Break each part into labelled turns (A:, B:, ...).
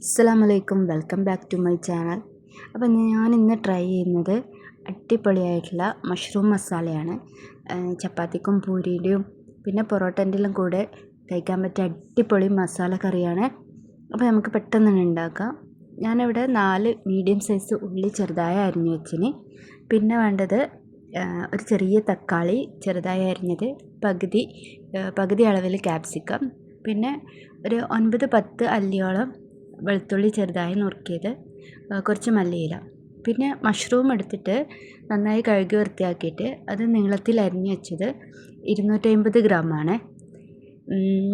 A: അസ്സലാമലൈക്കും, welcome back to my channel. അപ്പോൾ ഞാൻ ഇന്ന് ട്രൈ ചെയ്യുന്നത് അടിപൊളിയായിട്ടുള്ള മഷ്റൂം മസാലയാണ്. ചപ്പാത്തിക്കും പൂരിയിലും പിന്നെ പൊറോട്ടൻ്റെല്ലാം കൂടെ കഴിക്കാൻ പറ്റിയ അടിപൊളി മസാല കറിയാണ്. അപ്പോൾ നമുക്ക് പെട്ടെന്ന് തന്നെ ഉണ്ടാക്കാം. ഞാനിവിടെ 4 മീഡിയം സൈസ് ഉള്ളി ചെറുതായി അരിഞ്ഞു വെച്ചിന്. പിന്നെ വേണ്ടത് ഒരു ചെറിയ തക്കാളി ചെറുതായി അരിഞ്ഞത്, പകുതി അളവിൽ ക്യാപ്സിക്കം, പിന്നെ ഒരു 9-10 അല്ലിയോളം വെളുത്തുള്ളി ചെറുതായി നുറുക്കിയത്, കുറച്ച് മല്ലിയില, പിന്നെ മഷ്റൂം എടുത്തിട്ട് നന്നായി കഴുകി വൃത്തിയാക്കിയിട്ട് അത് നീളത്തിൽ അരിഞ്ഞ് വെച്ചത് 250 ഗ്രാമാണ്.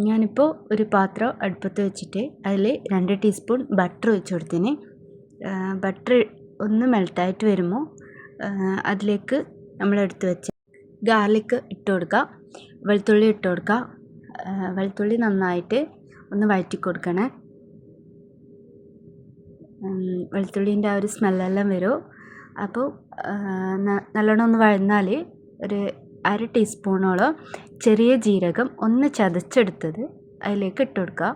A: ഞാനിപ്പോൾ ഒരു പാത്രം അടുപ്പത്ത് വെച്ചിട്ട് അതിൽ 2 ടീസ്പൂൺ ബട്ടർ ഒഴിച്ച് കൊടുത്തിന്. ബട്ടർ ഒന്ന് മെൽട്ടായിട്ട് വരുമ്പോൾ അതിലേക്ക് നമ്മളെടുത്ത് വെച്ച ഗാർലിക്ക് ഇട്ട് കൊടുക്കുക, വെളുത്തുള്ളി ഇട്ട് കൊടുക്കുക. വെളുത്തുള്ളി നന്നായിട്ട് ഒന്ന് വഴറ്റി കൊടുക്കണേ. വെളുത്തുള്ളീൻ്റെ ആ ഒരു സ്മെല്ലെല്ലാം വരും. അപ്പോൾ നല്ലോണം ഒന്ന് വഴന്നാൽ ഒരു 1/2 ടീസ്പൂണോളം ചെറിയ ജീരകം ഒന്ന് ചതച്ചെടുത്തത് അതിലേക്ക് ഇട്ട് കൊടുക്കുക.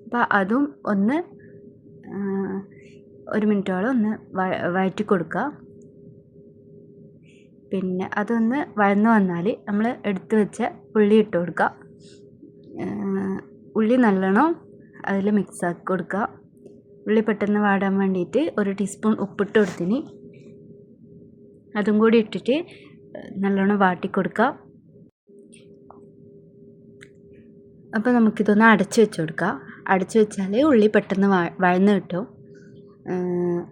A: അപ്പോൾ അതും ഒന്ന് 1 മിനിറ്റോളം ഒന്ന് വഴറ്റി കൊടുക്കുക. പിന്നെ അതൊന്ന് വഴന്ന് വന്നാൽ നമ്മൾ എടുത്ത് വെച്ച ഉള്ളി ഇട്ട് കൊടുക്കുക. ഉള്ളി നല്ലോണം അതിൽ മിക്സാക്കി കൊടുക്കുക. ഉള്ളി പെട്ടെന്ന് വാടാൻ വേണ്ടിയിട്ട് 1 ടീസ്പൂൺ ഉപ്പിട്ട് കൊടുത്തിന്. അതും കൂടി ഇട്ടിട്ട് നല്ലോണം വാട്ടി കൊടുക്കുക. അപ്പോൾ നമുക്കിതൊന്ന് അടച്ച് വെച്ച് കൊടുക്കുക. അടച്ച് വെച്ചാൽ ഉള്ളി പെട്ടെന്ന് വഴന്ന് കിട്ടും.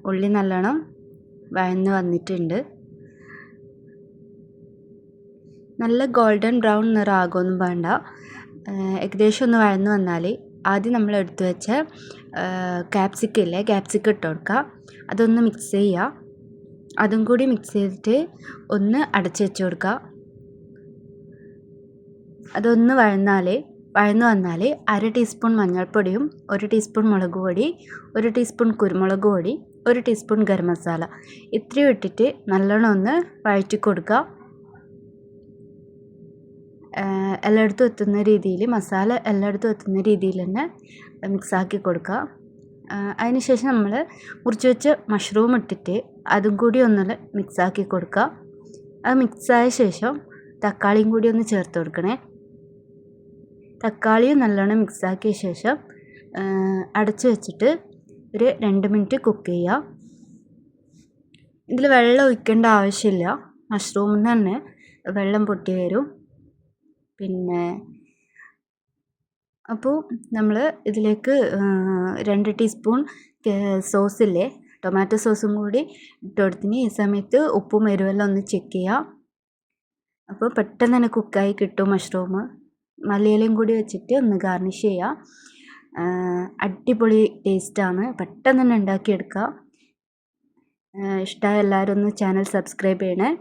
A: ഉള്ളി നല്ലോണം വഴന്ന് വന്നിട്ടുണ്ട്. നല്ല ഗോൾഡൻ ബ്രൗൺ നിറമാകുമൊന്നും വേണ്ട. ഏകദേശം ഒന്ന് വഴന്ന് വന്നാൽ ആദ്യം നമ്മൾ എടുത്തു വെച്ച ക്യാപ്സിക്കം ഇട്ട് കൊടുക്കുക. അതൊന്ന് മിക്സ് ചെയ്യുക. അതും കൂടി മിക്സ് ചെയ്തിട്ട് ഒന്ന് അടച്ച് വെച്ച് കൊടുക്കുക. അതൊന്ന് വഴന്ന് വന്നാൽ 1/2 ടീസ്പൂൺ മഞ്ഞൾപ്പൊടിയും 1 ടീസ്പൂൺ മുളക് പൊടി, 1 ടീസ്പൂൺ കുരുമുളക് പൊടി, 1 ടീസ്പൂൺ ഗരം മസാല ഇത്രയും ഇട്ടിട്ട് നല്ലോണം ഒന്ന് വഴറ്റി കൊടുക്കുക. എല്ലായിടത്തും എത്തുന്ന രീതിയിൽ, മസാല എല്ലായിടത്തും എത്തുന്ന രീതിയിൽ തന്നെ മിക്സാക്കി കൊടുക്കുക. അതിന് ശേഷം നമ്മൾ മുറിച്ച് വെച്ച മഷ്റൂം ഇട്ടിട്ട് അതും കൂടി ഒന്ന് മിക്സാക്കി കൊടുക്കുക. അത് മിക്സായ ശേഷം തക്കാളിയും കൂടി ഒന്ന് ചേർത്ത് കൊടുക്കണേ. തക്കാളിയും നല്ലോണം മിക്സാക്കിയ ശേഷം അടച്ച് വെച്ചിട്ട് ഒരു 2 മിനിറ്റ് കുക്ക് ചെയ്യുക. ഇതിൽ വെള്ളം ഒഴിക്കേണ്ട ആവശ്യമില്ല. മഷ്റൂമിൽ തന്നെ വെള്ളം പൊട്ടി വരും. പിന്നെ അപ്പോൾ നമ്മൾ ഇതിലേക്ക് 2 ടീസ്പൂൺ സോസില്ലേ, ടൊമാറ്റോ സോസും കൂടി ഇട്ട് കൊടുത്തിന്. ഈ സമയത്ത് ഉപ്പും എരിവെല്ലാം ഒന്ന് ചെക്ക് ചെയ്യുക. അപ്പോൾ പെട്ടെന്ന് തന്നെ കുക്കായി കിട്ടും മഷ്റൂം. മല്ലിയിലയും കൂടി വെച്ചിട്ട് ഒന്ന് ഗാർണിഷ് ചെയ്യുക. അടിപൊളി ടേസ്റ്റാണ്. പെട്ടെന്ന് തന്നെ ഉണ്ടാക്കിയെടുക്കുക. ഇഷ്ടമായ എല്ലാവരും ഒന്ന് ചാനൽ സബ്സ്ക്രൈബ് ചെയ്യണേ.